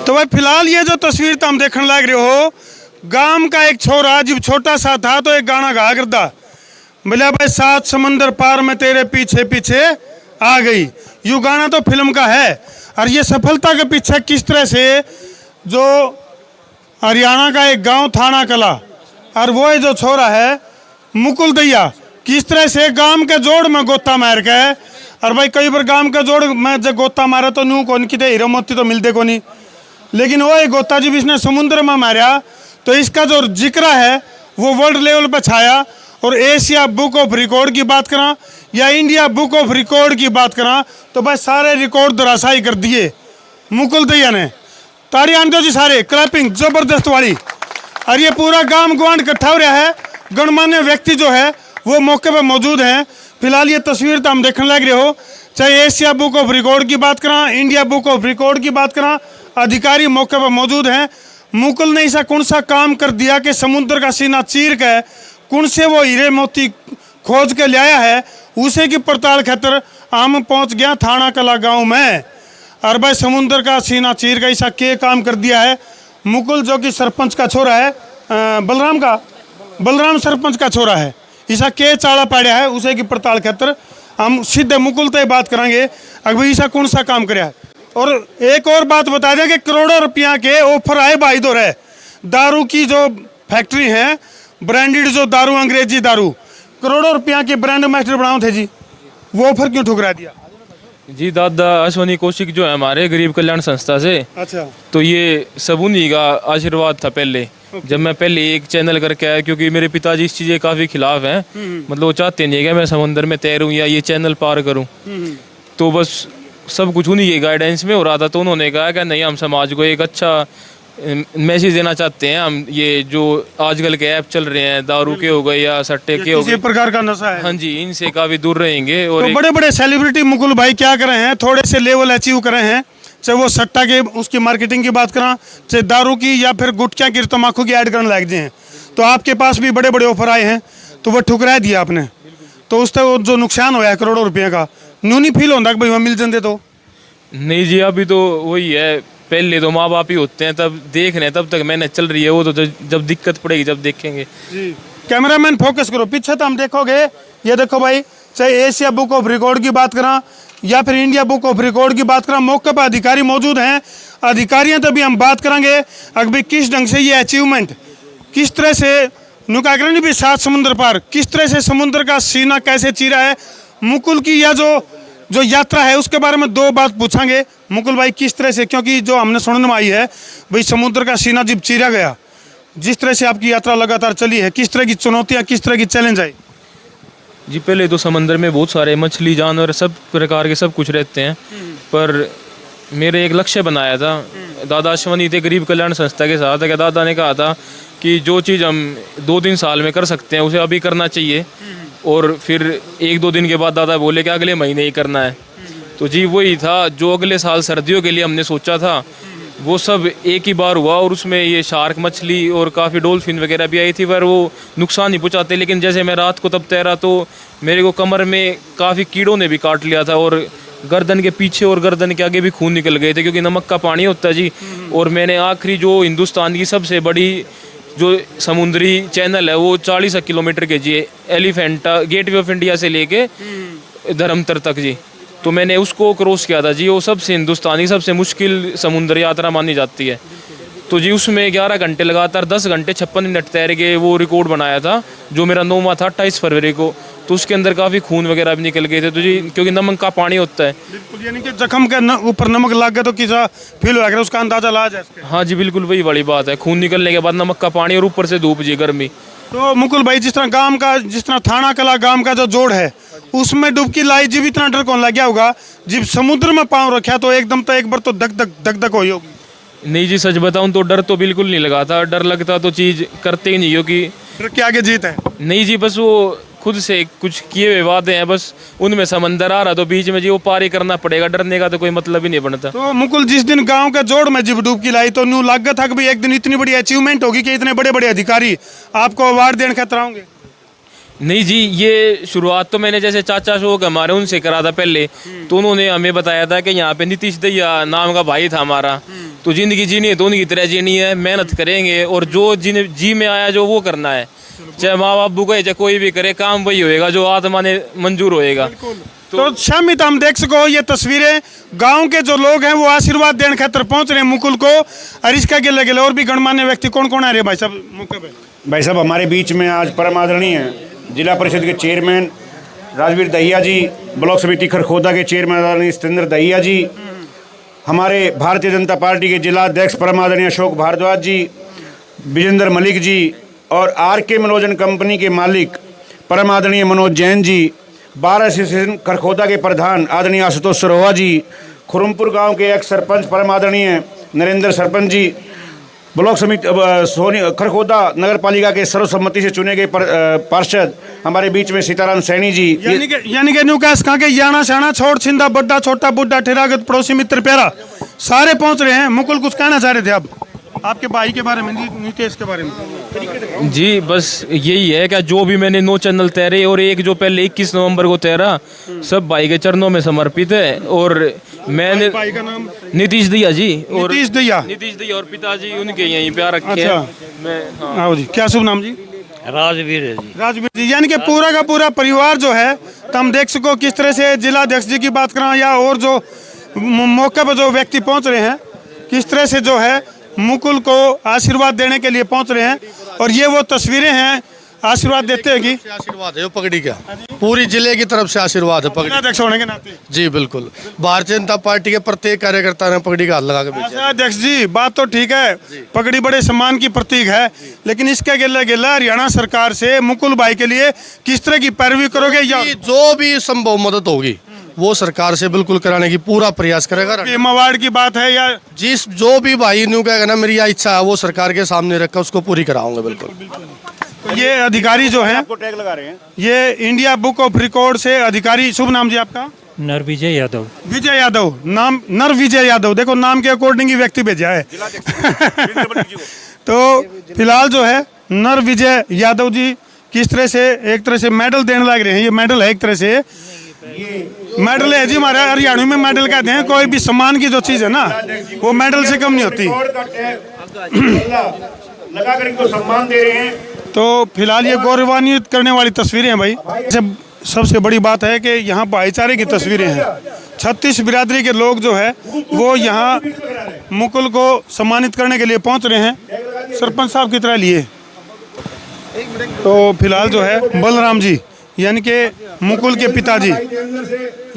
तो भाई फिलहाल ये जो तस्वीर तुम देखने लग रहे हो, गांव का एक छोरा जब छोटा सा था तो एक गाना गा करता, बोला भाई सात समंदर पार में तेरे पीछे पीछे आ गई। यू गाना तो फिल्म का है। और ये सफलता के पीछे किस तरह से जो हरियाणा का एक गांव थाना कला और वो जो छोरा है मुकुल दैया, किस तरह से गांव के जोड़ में गोता मार के, और भाई कई बार गांव के जोड़ में जब गोता मारा तो नू कौन की हीरो मोती तो मिलते को नहीं, लेकिन वो एक गोता जब इसने समुद्र में मारा तो इसका जो जिक्र है वो वर्ल्ड लेवल पर छाया। और एशिया बुक ऑफ रिकॉर्ड की बात करा या इंडिया बुक ऑफ रिकॉर्ड की बात करा तो भाई सारे रिकॉर्ड धराशायी कर दिए मुकुल दैया ने। ताड़ी आन दो जी सारे, क्लैपिंग जबरदस्त वाली। और ये पूरा गांव ग्वांड इकट्ठा हो रहा है, गणमान्य व्यक्ति जो है वो मौके पर मौजूद हैं। फिलहाल ये तस्वीर तो हम देखने लग रहे हो, चाहे एशिया बुक ऑफ रिकॉर्ड की बात करा, इंडिया बुक ऑफ रिकॉर्ड की बात करा, अधिकारी मौके पर मौजूद हैं। मुकुल ने ऐसा कौन सा काम कर दिया कि समुद्र का सीना चीर के कौन से वो हीरे मोती खोज के लाया है, उसे की पड़ताल खातर हम पहुंच गया थाना कला गांव में। और भाई समुद्र का सीना चीर का ऐसा के काम कर दिया है मुकुल, जो कि सरपंच का छोरा है, बलराम सरपंच का छोरा है, ऐसा के चाड़ा पाड़ा है, उसे की पड़ताल खातर हम सीधे मुकुल से बात करेंगे अभी ऐसा कौन सा काम कराया। और एक और बात बता दें कि करोड़ों रुपया के ऑफर आए भाई दो रहे, दारू की जो फैक्ट्री है, ब्रांडेड जो दारू, अंग्रेजी दारू, करोड़ों रुपया के ब्रांड मास्टर बनाओ थे जी, वो ऑफर क्यों ठुकरा दिया जी? दादा अश्वनी कौशिक जो है हमारे गरीब कल्याण संस्था से, अच्छा, तो ये सब उन्हीं का आशीर्वाद था पहले, जब मैं पहले एक चैनल करके आया, क्योंकि मेरे पिताजी इस चीज़ के काफ़ी खिलाफ हैं, मतलब वो चाहते नहीं है कि मैं समंदर में तैरूं या ये चैनल पार करूं। तो बस सब कुछ उन्हीं के गाइडेंस में हो रहा था, तो उन्होंने कहा कि नहीं, हम समाज को एक अच्छा मैसेज देना चाहते हैं, हम ये जो आजकल के ऐप चल रहे हैं, दारू के हो गए या सट्टे के हो गए, किसी प्रकार का नशा है, हाँ जी, इनसे काफ़ी दूर रहेंगे। और तो बड़े बड़े सेलिब्रिटी मुकुल भाई क्या कर रहे हैं, थोड़े से लेवल अचीव कर रहे हैं, चाहे वो सट्टा के उसकी मार्केटिंग की बात करा, चाहे दारू की या फिर गुटखा की, तम्बाकू की ऐड करने लग जाए, तो आपके पास भी बड़े बड़े ऑफर आए हैं तो वो ठुकरा दिया आपने, तो उससे वो जो नुकसान हुआ है करोड़ों रुपये का, न्यू नहीं फील होता कि भाई वहाँ मिल जाते तो? नहीं जी, अभी तो वही है, पहले तो माँ बाप ही होते हैं, तब देख रहे हैं, तब तक मेहनत चल रही है, वो तो जब दिक्कत पड़ेगी जब देखेंगे जी। कैमरामैन फोकस करो पीछे, तो हम देखोगे, ये देखो भाई, चाहे एशिया बुक ऑफ रिकॉर्ड की बात करा या फिर इंडिया बुक ऑफ रिकॉर्ड की बात करा, मौके पर अधिकारी मौजूद हैं, अधिकारियों तो भी हम बात करेंगे अभी किस ढंग से ये अचीवमेंट, किस तरह से नुका करेंगे भी सात समुद्र पार, किस तरह से समुद्र का सीना कैसे चीरा है मुकुल की, या जो यात्रा है उसके बारे में दो बात पूछेंगे मुकुल भाई, किस तरह से, क्योंकि जो हमने सुनने में आई है भाई समुद्र का सीना जब चीरा गया, जिस तरह से आपकी यात्रा लगातार चली है, किस तरह की चुनौतियाँ, किस तरह की चैलेंज आई? जी, पहले तो समंदर में बहुत सारे मछली, जानवर, सब प्रकार के सब कुछ रहते हैं, पर मेरे एक लक्ष्य बनाया था, दादा अश्वनी थे गरीब कल्याण संस्था के साथ, क्या दादा ने कहा था कि जो चीज़ हम 2-3 साल में कर सकते हैं उसे अभी करना चाहिए, और फिर 1-2 दिन के बाद दादा बोले कि अगले महीने ही करना है। तो जी वही था, जो अगले साल सर्दियों के लिए हमने सोचा था वो सब एक ही बार हुआ, और उसमें ये शार्क मछली और काफ़ी डॉल्फिन वगैरह भी आई थी, पर वो नुकसान ही पहुँचाते। लेकिन जैसे मैं रात को तब तैरा तो मेरे को कमर में काफ़ी कीड़ों ने भी काट लिया था, और गर्दन के पीछे और गर्दन के आगे भी खून निकल गए थे, क्योंकि नमक का पानी होता है जी। और मैंने आखिरी जो हिंदुस्तान की सबसे बड़ी जो समुद्री चैनल है वो 40 किलोमीटर के जी, एलिफेंटा गेटवे ऑफ इंडिया से लेके धर्मतर तक जी, तो मैंने उसको क्रॉस किया था जी। वो सबसे हिंदुस्तान की सबसे मुश्किल समुद्र यात्रा मानी जाती है। तो जी उसमें 11 घंटे लगातार 10 घंटे 56 मिनट तैर के वो रिकॉर्ड बनाया था, जो मेरा 9वां था 28 फरवरी को। तो उसके अंदर काफ़ी खून वगैरह भी निकल गए थे, तो जी क्योंकि नमक का पानी होता है। बिल्कुल, यानी कि जख्म के ऊपर नमक लग गया तो किसा फील हो गया, उसका अंदाजा ला जाए। हाँ जी बिल्कुल वही बड़ी बात है, खून निकलने के बाद नमक का पानी और ऊपर से धूप जी, गर्मी। तो मुकुल भाई, जिस तरह थाना कला गांव का जो जोड़ है उसमें डुबकी लाई, जब इतना डर कौन लग गया होगा, जब समुद्र में पाँव रखा तो एकदम तो एक बार तो धक धक हुई होगी? नहीं जी, सच बताऊं तो डर तो बिल्कुल नहीं लगा था। डर लगता तो चीज़ करते ही नहीं हो कि डर के आगे जीत है। नहीं जी, बस वो खुद से कुछ किए हुए वादे हैं, बस उनमें समंदर आ रहा तो बीच में जी वो पार ही करना पड़ेगा, डरने का तो कोई मतलब ही नहीं बनता। तो मुकुल, जिस दिन गांव के जोड़ में जब डुबकी लाई तो न्यू लग गया था कि भाई एक दिन इतनी बड़ी अचीवमेंट होगी कि इतने बड़े बड़े अधिकारी आपको अवार्ड देने खतरा होंगे? नहीं जी, ये शुरुआत तो मैंने जैसे चाचा शोक हमारे उनसे करा था पहले, तो उन्होंने हमें बताया था कि यहाँ पे नीतीश दैया नाम का भाई था हमारा, तो ज़िंदगी जीनी है तो उनकी तरह जीनी है, मेहनत करेंगे और जो जिन्हें जी में आया जो वो करना है, चाहे माँ बाप करे चाहे कोई भी करे, काम वही होएगा जो आत्मा ने मंजूर होएगा। तो शामित हम देख सको ये तस्वीरें गांव के जो लोग हैं वो आशीर्वाद देने खातर पहुंच रहे हैं मुकुल को। और इसका गिले गिले और भी गणमान्य व्यक्ति कौन कौन आ रहे हैं भाई साहब? मौके पे भाई साहब हमारे बीच में आज परम आदरणीय जिला परिषद के चेयरमैन राजवीर दहिया जी, ब्लॉक समिति खरखोदा के चेयरमैन आदरणीय सतेंद्र दहिया जी, हमारे भारतीय जनता पार्टी के जिला अध्यक्ष परम आदरणीय अशोक भारद्वाज जी, विजेंद्र मलिक जी और RK मनोरंजन कंपनी के मालिक परम आदरणीय मनोज जैन जी, बार एसोसिएशन खरखोदा के प्रधान आदरणीय आशुतोष सरोहा जी, खुरमपुर गांव के एक्स सरपंच परम आदरणीय नरेंद्र सरपंच जी, ब्लॉक समिति सोनी खरखोदा नगर पालिका के सर्वसम्मति से चुने गए पार्षद हमारे बीच में सीताराम सैनी जी, यानी कि न्यूकास कहा के याना शाना छोड़ छिंदा बड्डा छोटा बुड्ढा ठेरागत पड़ोसी मित्र प्यारा सारे पहुंच रहे हैं। मुकुल कुछ कहना चाह रहे थे आप आपके भाई के बारे में, नीतीश के बारे में? जी बस यही है कि जो भी मैंने 9 चैनल तैरे और एक जो पहले 21 नवंबर को तैरा, सब भाई के चरणों में समर्पित है। और मैंने भाई का नाम नीतीश दहिया जी, और नीतीश दहिया और पिताजी उनके यहीं पे आ रखे हैं। मैं हाँ जी, क्या शुभ नाम जी? राजवीर है जी। राजवीर जी, यानी कि पूरा का पूरा परिवार जो है, तो हम देख सको किस तरह से जिला अध्यक्ष जी की बात करें या और जो मौके पर जो व्यक्ति पहुंच रहे हैं, किस तरह से जो है मुकुल को आशीर्वाद देने के लिए पहुंच रहे हैं। और ये वो तस्वीरें हैं, आशीर्वाद देते हैं कि आशीर्वाद है वो पगड़ी का, पूरी जिले की तरफ से आशीर्वाद है पगड़ी अध्यक्ष होने के नाते। जी बिल्कुल, भारतीय जनता पार्टी के प्रत्येक कार्यकर्ता ने पगड़ी का हाथ लगा के भेजा। अध्यक्ष जी बात तो ठीक है, पगड़ी बड़े सम्मान की प्रतीक है, लेकिन इसके गिला गिला हरियाणा सरकार से मुकुल भाई के लिए किस तरह की पैरवी करोगे? या जो भी संभव मदद होगी वो सरकार से बिल्कुल कराने की पूरा प्रयास करेगा। अवार्ड की बात है या जिस जो भी भाई न्यू कहेगा ना मेरी यह इच्छा है वो सरकार के सामने रखकर उसको पूरी कराऊंगा बिल्कुल। तो ये अधिकारी जो है टैग लगा रहे हैं, ये इंडिया बुक ऑफ रिकॉर्ड से अधिकारी, शुभ नाम जी आपका? नर विजय यादव। विजय यादव, नाम नर विजय यादव, देखो नाम के अकॉर्डिंग ही व्यक्ति भेजा है। तो फिलहाल जो है नर विजय यादव जी किस तरह से एक तरह से मेडल देने लग रहे हैं। ये मेडल है एक तरह से मेडल है जी, हमारे हरियाणा में मेडल कहते हैं, कोई भी सम्मान की जो चीज है ना वो मेडल से कम नहीं होती। लगाकर इनको सम्मान दे रहे हैं। तो फिलहाल ये गौरवान्वित करने वाली तस्वीरें हैं भाई। सबसे बड़ी बात है कि यहाँ भाईचारे की तस्वीरें हैं। 36 बिरादरी के लोग जो है वो यहाँ मुकुल को सम्मानित करने के लिए पहुँच रहे हैं, सरपंच साहब की तरह लिए। तो फिलहाल जो है बलराम जी यानी कि मुकुल के पिताजी,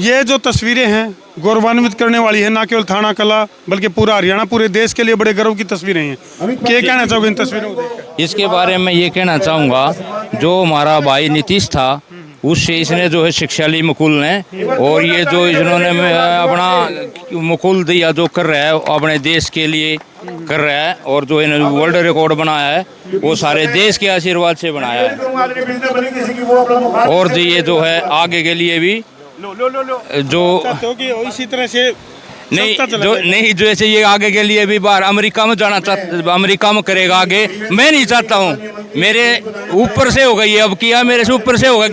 ये जो तस्वीरें हैं गौरवान्वित करने वाली है, ना केवल थाना कला बल्कि पूरा हरियाणा, पूरे देश के लिए बड़े गर्व की तस्वीरें हैं। क्या कहना चाहोगे इन तस्वीरों को देखकर? इसके बारे में ये कहना चाहूँगा, जो हमारा भाई नीतीश था उससे इसने जो है शिक्षा ली मुकुल ने, और ये जो इन्होंने अपना मुकुल दिया जो कर रहा है अपने देश के लिए कर रहा है, और जो इन्होंने वर्ल्ड रिकॉर्ड बनाया है वो सारे देश के आशीर्वाद से बनाया है। और ये जो है आगे के लिए भी जो इसी तरह से नहीं जैसे ये आगे के लिए भी बाहर अमेरिका में जाना चाहता, अमेरिका में करेगा आगे, मैं नहीं चाहता हूँ। मेरे ऊपर से हो गई अब किया, मेरे से ऊपर से होगा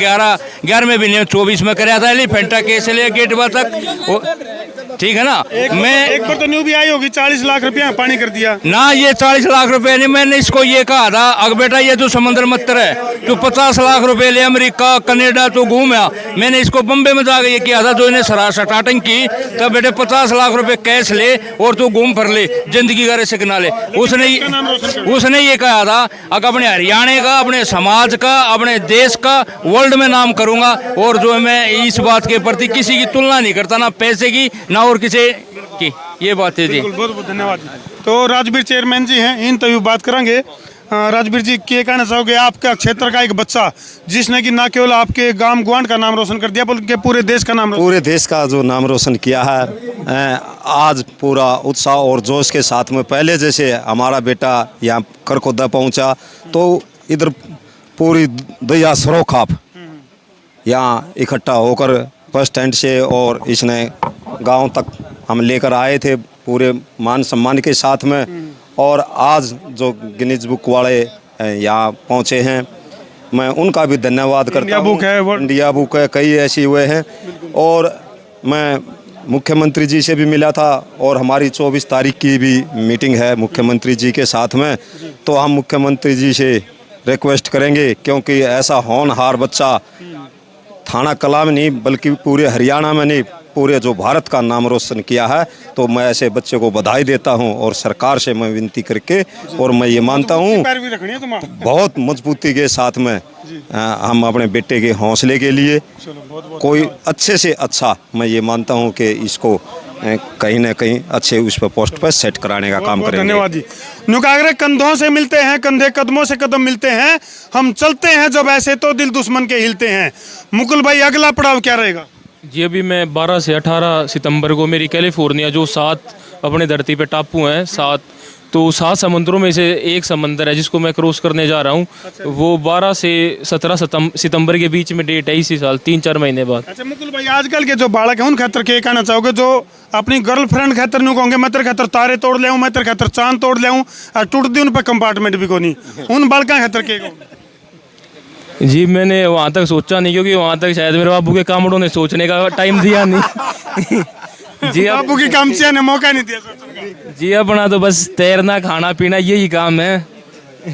11वें महीने 24 में कराया था एलिफेंटा केस ले गेट तक, ठीक है ना। मैं एक बार तो न्यू भी आई होगी, 40 लाख रुपया पानी कर दिया ना, ये 40 लाख रुपए नहीं, मैंने इसको ये कहा था अगर बेटा ये तो समुद्र मत्तर है, तू 50 लाख रुपए ले अमेरिका कनाडा तो घूमा। मैंने इसको बम्बे में जाकर ये किया था, जो इन्हें स्टार्टिंग की तब बेटे 50 लाख रुपए कैश ले और तू घूम फिर ले, जिंदगी का रिस्क ना ले। उसने ये कहा था अगर अपने हरियाणा का, अपने समाज का, अपने देश का वर्ल्ड में नाम करूंगा। और जो मैं इस बात के प्रति किसी की तुलना नहीं करता, ना पैसे की ना और किसी की, ये बात है जी। बहुत बहुत धन्यवाद। तो राजवीर चेयरमैन जी हैं, इन तभी बात करेंगे। राजवीर जी क्या कहना चाहोगे, आपका क्षेत्र का एक बच्चा जिसने कि ना केवल आपके गांव ग्वांड का नाम रोशन कर दिया बल्कि पूरे देश का नाम, पूरे देश का जो नाम रोशन किया है, आज पूरा उत्साह और जोश के साथ में पहले जैसे हमारा बेटा यहाँ खरखोदा पहुँचा तो इधर पूरी दया सरोखाप यहाँ इकट्ठा होकर बस स्टैंड से, और इसने गांव तक हम लेकर आए थे पूरे मान सम्मान के साथ में। और आज जो गिनीज बुक वाले यहाँ पहुँचे हैं, मैं उनका भी धन्यवाद करता हूँ। इंडिया बुक है, कई ऐसे हुए हैं। और मैं मुख्यमंत्री जी से भी मिला था और हमारी 24 तारीख की भी मीटिंग है मुख्यमंत्री जी के साथ में। तो हम मुख्यमंत्री जी से रिक्वेस्ट करेंगे, क्योंकि ऐसा होनहार बच्चा थाना कला में नहीं बल्कि पूरे हरियाणा में नहीं पूरे जो भारत का नाम रोशन किया है। तो मैं ऐसे बच्चे को बधाई देता हूं और सरकार से मैं विनती करके, और मैं ये मानता हूं पैरवी रखनी है तुम्हारा। बहुत मजबूती के साथ में हम अपने बेटे के हौसले के लिए कोई अच्छे से अच्छा, मैं ये मानता हूं कि इसको कहीं ना कहीं अच्छे उस पर पोस्ट पर सेट कराने का काम करेंगे। धन्यवाद जी। नुकागरे कंधों से मिलते हैं, कंधे कदमों से कदम मिलते हैं, हम चलते हैं जब ऐसे तो दिल दुश्मन के हिलते हैं। मुकुल भाई अगला पड़ाव क्या रहेगा? जी अभी मैं 12 से 18 सितंबर को मेरी कैलिफोर्निया, जो 7 अपने धरती पे टापू हैं 7, तो 7 समुद्रों में से एक समंदर है जिसको मैं क्रॉस करने जा रहा हूँ। वो 12 से 17 सितंबर के बीच में डेट है, इसी साल 3-4 महीने बाद। अच्छा मुकुल भाई, आजकल के जो बालक हैं उन खातर के कहना चाहोगे, जो अपनी गर्लफ्रेंड खातर नु कहोगे मैं तेरे खातर तारे तोड़ ले, मैं तेरे खातर चांद तोड़ ले और टूट दी उन पर कंपार्टमेंट भी को नहीं, उन बालका खातर के कहोगे? जी मैंने वहाँ तक सोचा नहीं, क्योंकि वहाँ तक शायद मेरे बाबू के कामड़ों ने सोचने का टाइम दिया नहीं। जी अब बाबू की कामचिया ने मौका नहीं दिया सोचने का। जी अपना तो बस तैरना खाना पीना यही काम है।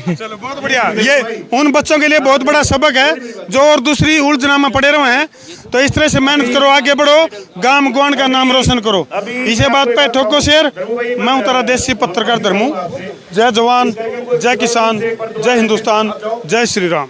चलो बहुत बढ़िया। ये उन बच्चों के लिए बहुत बड़ा सबक है जो और दूसरी उलझना में पड़े रहे हैं। तो इस तरह से मेहनत करो, आगे बढ़ो, गांव ग्वांड का नाम रोशन करो। इसे बात पे ठोको शेर। मैं हूँ तारा देसी पत्रकार धर्मू। जय जवान, जय किसान, जय हिंदुस्तान, जय श्री राम।